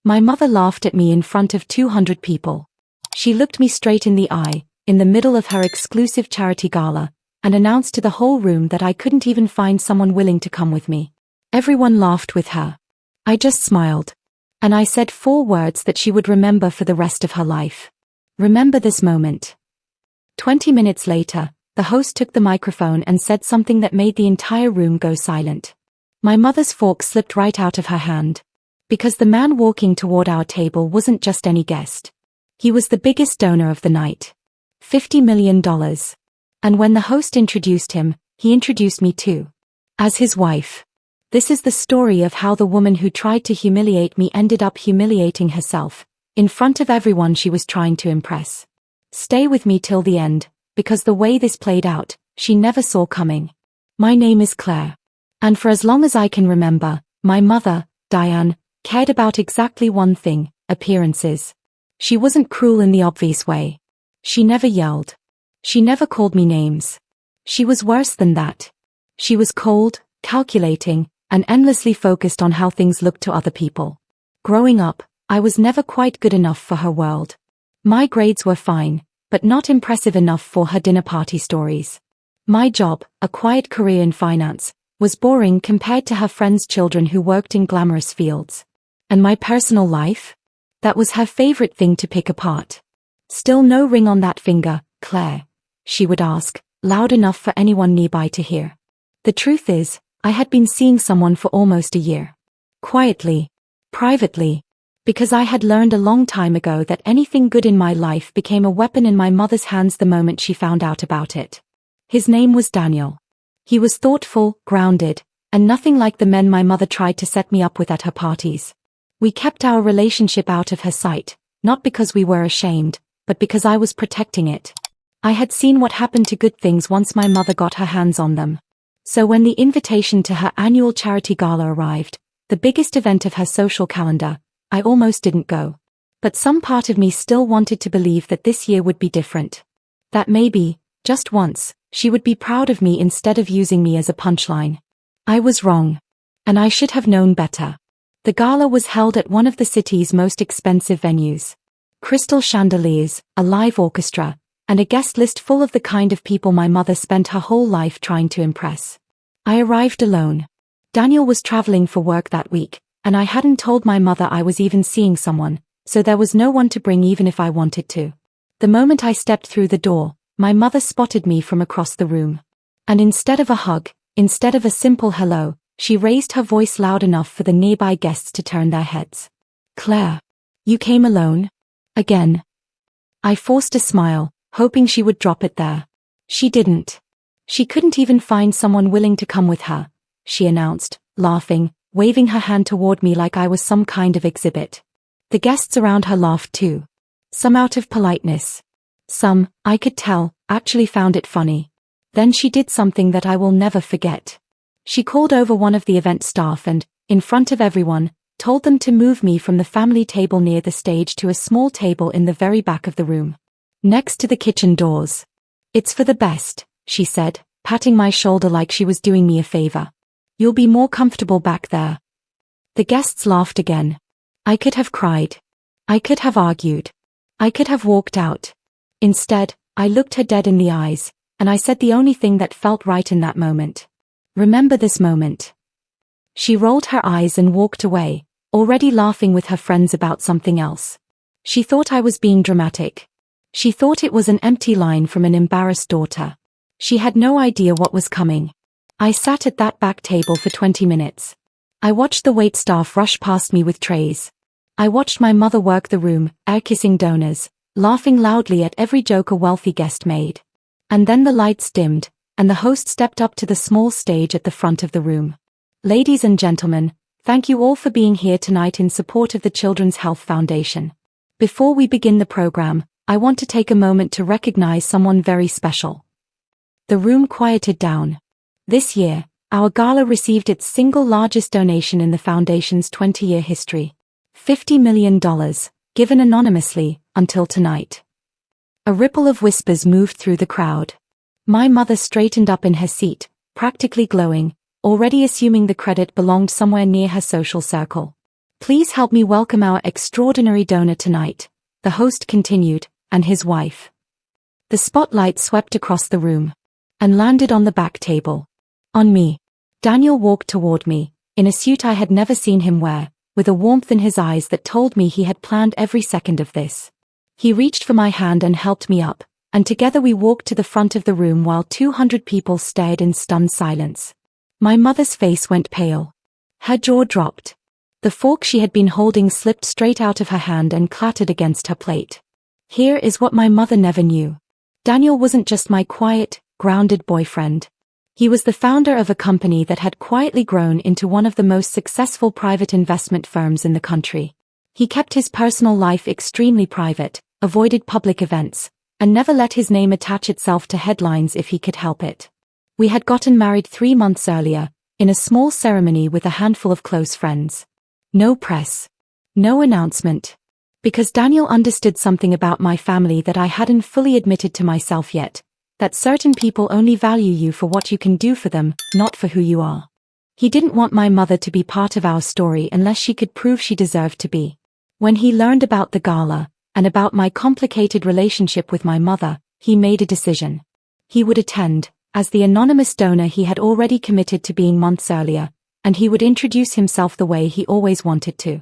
My mother laughed at me in front of 200 people. She looked me straight in the eye, in the middle of her exclusive charity gala, and announced to the whole room that I couldn't even find someone willing to come with me. Everyone laughed with her. I just smiled. And I said 4 words that she would remember for the rest of her life. Remember this moment. 20 minutes later, the host took the microphone and said something that made the entire room go silent. My mother's fork slipped right out of her hand. Because the man walking toward our table wasn't just any guest. He was the biggest donor of the night. $50 million. And when the host introduced him, he introduced me too. As his wife. This is the story of how the woman who tried to humiliate me ended up humiliating herself, in front of everyone she was trying to impress. Stay with me till the end, because the way this played out, she never saw coming. My name is Claire. And for as long as I can remember, my mother, Diane, cared about exactly one thing: appearances. She wasn't cruel in the obvious way. She never yelled. She never called me names. She was worse than that. She was cold, calculating, and endlessly focused on how things looked to other people. Growing up, I was never quite good enough for her world. My grades were fine, but not impressive enough for her dinner party stories. My job, a quiet career in finance, was boring compared to her friends' children who worked in glamorous fields. And my personal life? That was her favorite thing to pick apart. Still no ring on that finger, Claire? She would ask, loud enough for anyone nearby to hear. The truth is, I had been seeing someone for almost a year. Quietly. Privately. Because I had learned a long time ago that anything good in my life became a weapon in my mother's hands the moment she found out about it. His name was Daniel. He was thoughtful, grounded, and nothing like the men my mother tried to set me up with at her parties. We kept our relationship out of her sight, not because we were ashamed, but because I was protecting it. I had seen what happened to good things once my mother got her hands on them. So when the invitation to her annual charity gala arrived, the biggest event of her social calendar, I almost didn't go. But some part of me still wanted to believe that this year would be different. That maybe, just once, she would be proud of me instead of using me as a punchline. I was wrong. And I should have known better. The gala was held at one of the city's most expensive venues. Crystal chandeliers, a live orchestra, and a guest list full of the kind of people my mother spent her whole life trying to impress. I arrived alone. Daniel was traveling for work that week, and I hadn't told my mother I was even seeing someone, so there was no one to bring even if I wanted to. The moment I stepped through the door, my mother spotted me from across the room. And instead of a hug, instead of a simple hello, she raised her voice loud enough for the nearby guests to turn their heads. Claire. You came alone? Again. I forced a smile, hoping she would drop it there. She didn't. She couldn't even find someone willing to come with her, she announced, laughing, waving her hand toward me like I was some kind of exhibit. The guests around her laughed too. Some out of politeness. Some, I could tell, actually found it funny. Then she did something that I will never forget. She called over one of the event staff and, in front of everyone, told them to move me from the family table near the stage to a small table in the very back of the room, next to the kitchen doors. It's for the best, she said, patting my shoulder like she was doing me a favor. You'll be more comfortable back there. The guests laughed again. I could have cried. I could have argued. I could have walked out. Instead, I looked her dead in the eyes, and I said the only thing that felt right in that moment. Remember this moment. She rolled her eyes and walked away, already laughing with her friends about something else. She thought I was being dramatic. She thought it was an empty line from an embarrassed daughter. She had no idea what was coming. I sat at that back table for 20 minutes. I watched the waitstaff rush past me with trays. I watched my mother work the room, air-kissing donors, laughing loudly at every joke a wealthy guest made. And then the lights dimmed, and the host stepped up to the small stage at the front of the room. Ladies and gentlemen, thank you all for being here tonight in support of the Children's Health Foundation. Before we begin the program, I want to take a moment to recognize someone very special. The room quieted down. This year, our gala received its single largest donation in the foundation's 20-year history. $50 million, given anonymously, until tonight. A ripple of whispers moved through the crowd. My mother straightened up in her seat, practically glowing, already assuming the credit belonged somewhere near her social circle. Please help me welcome our extraordinary donor tonight, the host continued, and his wife. The spotlight swept across the room and landed on the back table. On me. Daniel walked toward me, in a suit I had never seen him wear, with a warmth in his eyes that told me he had planned every second of this. He reached for my hand and helped me up, and together we walked to the front of the room while 200 people stared in stunned silence. My mother's face went pale. Her jaw dropped. The fork she had been holding slipped straight out of her hand and clattered against her plate. Here is what my mother never knew. Daniel wasn't just my quiet, grounded boyfriend. He was the founder of a company that had quietly grown into one of the most successful private investment firms in the country. He kept his personal life extremely private, avoided public events, and never let his name attach itself to headlines if he could help it. We had gotten married 3 months earlier, in a small ceremony with a handful of close friends. No press. No announcement. Because Daniel understood something about my family that I hadn't fully admitted to myself yet, that certain people only value you for what you can do for them, not for who you are. He didn't want my mother to be part of our story unless she could prove she deserved to be. When he learned about the gala, and about my complicated relationship with my mother, he made a decision. He would attend, as the anonymous donor he had already committed to being months earlier, and he would introduce himself the way he always wanted to.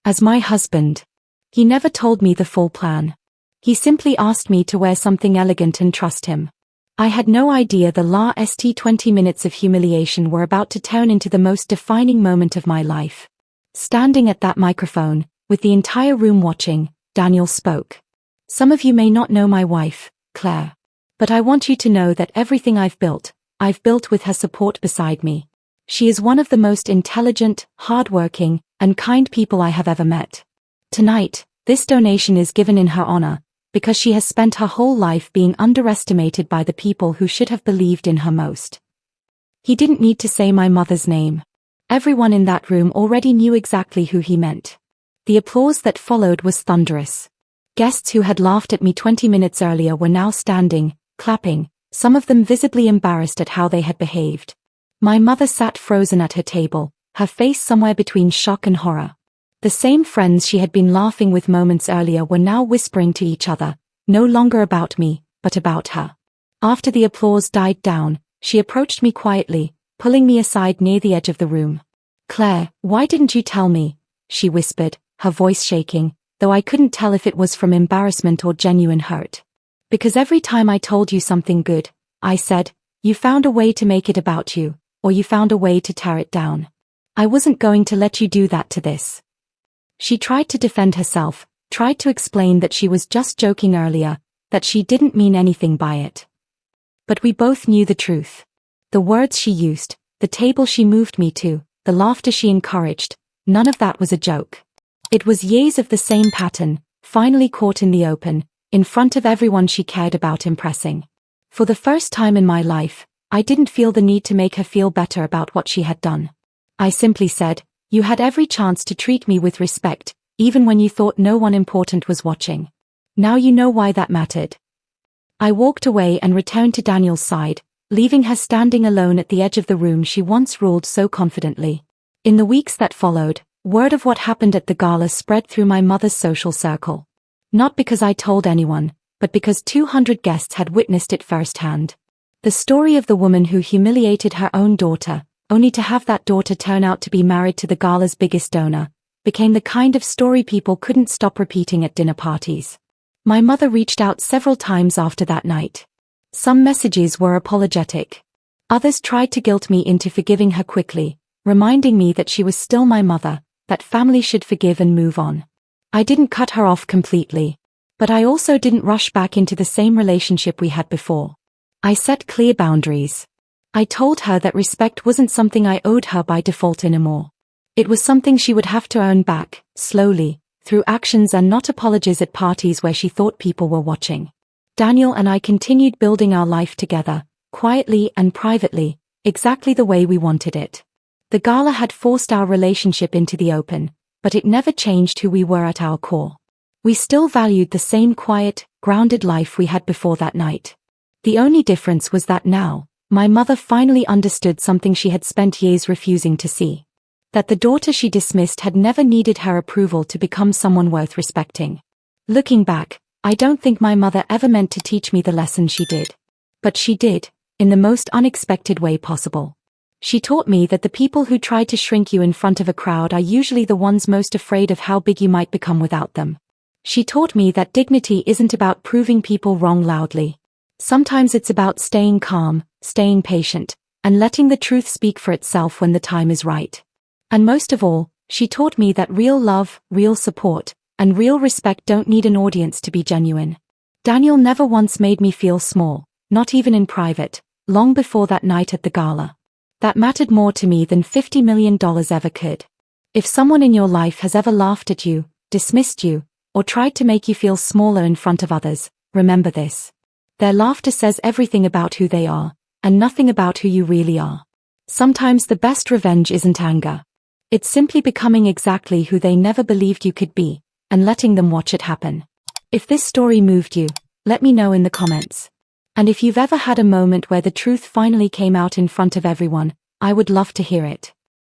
As my husband. He never told me the full plan. He simply asked me to wear something elegant and trust him. I had no idea the last 20 minutes of humiliation were about to turn into the most defining moment of my life. Standing at that microphone, with the entire room watching, Daniel spoke. Some of you may not know my wife, Claire. But I want you to know that everything I've built with her support beside me. She is one of the most intelligent, hardworking, and kind people I have ever met. Tonight, this donation is given in her honor, because she has spent her whole life being underestimated by the people who should have believed in her most. He didn't need to say my mother's name. Everyone in that room already knew exactly who he meant. The applause that followed was thunderous. Guests who had laughed at me 20 minutes earlier were now standing, clapping, some of them visibly embarrassed at how they had behaved. My mother sat frozen at her table, her face somewhere between shock and horror. The same friends she had been laughing with moments earlier were now whispering to each other, no longer about me, but about her. After the applause died down, she approached me quietly, pulling me aside near the edge of the room. "Claire, why didn't you tell me?" she whispered, her voice shaking, though I couldn't tell if it was from embarrassment or genuine hurt. "Because every time I told you something good," I said, "you found a way to make it about you, or you found a way to tear it down. I wasn't going to let you do that to this." She tried to defend herself, tried to explain that she was just joking earlier, that she didn't mean anything by it. But we both knew the truth. The words she used, the table she moved me to, the laughter she encouraged, none of that was a joke. It was years of the same pattern, finally caught in the open, in front of everyone she cared about impressing. For the first time in my life, I didn't feel the need to make her feel better about what she had done. I simply said, "You had every chance to treat me with respect, even when you thought no one important was watching. Now you know why that mattered." I walked away and returned to Daniel's side, leaving her standing alone at the edge of the room she once ruled so confidently. In the weeks that followed, word of what happened at the gala spread through my mother's social circle. Not because I told anyone, but because 200 guests had witnessed it firsthand. The story of the woman who humiliated her own daughter, only to have that daughter turn out to be married to the gala's biggest donor, became the kind of story people couldn't stop repeating at dinner parties. My mother reached out several times after that night. Some messages were apologetic. Others tried to guilt me into forgiving her quickly, reminding me that she was still my mother, that family should forgive and move on. I didn't cut her off completely. But I also didn't rush back into the same relationship we had before. I set clear boundaries. I told her that respect wasn't something I owed her by default anymore. It was something she would have to earn back, slowly, through actions and not apologies at parties where she thought people were watching. Daniel and I continued building our life together, quietly and privately, exactly the way we wanted it. The gala had forced our relationship into the open, but it never changed who we were at our core. We still valued the same quiet, grounded life we had before that night. The only difference was that now, my mother finally understood something she had spent years refusing to see. That the daughter she dismissed had never needed her approval to become someone worth respecting. Looking back, I don't think my mother ever meant to teach me the lesson she did. But she did, in the most unexpected way possible. She taught me that the people who try to shrink you in front of a crowd are usually the ones most afraid of how big you might become without them. She taught me that dignity isn't about proving people wrong loudly. Sometimes it's about staying calm, staying patient, and letting the truth speak for itself when the time is right. And most of all, she taught me that real love, real support, and real respect don't need an audience to be genuine. Daniel never once made me feel small, not even in private, long before that night at the gala. That mattered more to me than $50 million ever could. If someone in your life has ever laughed at you, dismissed you, or tried to make you feel smaller in front of others, remember this. Their laughter says everything about who they are, and nothing about who you really are. Sometimes the best revenge isn't anger. It's simply becoming exactly who they never believed you could be, and letting them watch it happen. If this story moved you, let me know in the comments. And if you've ever had a moment where the truth finally came out in front of everyone, I would love to hear it.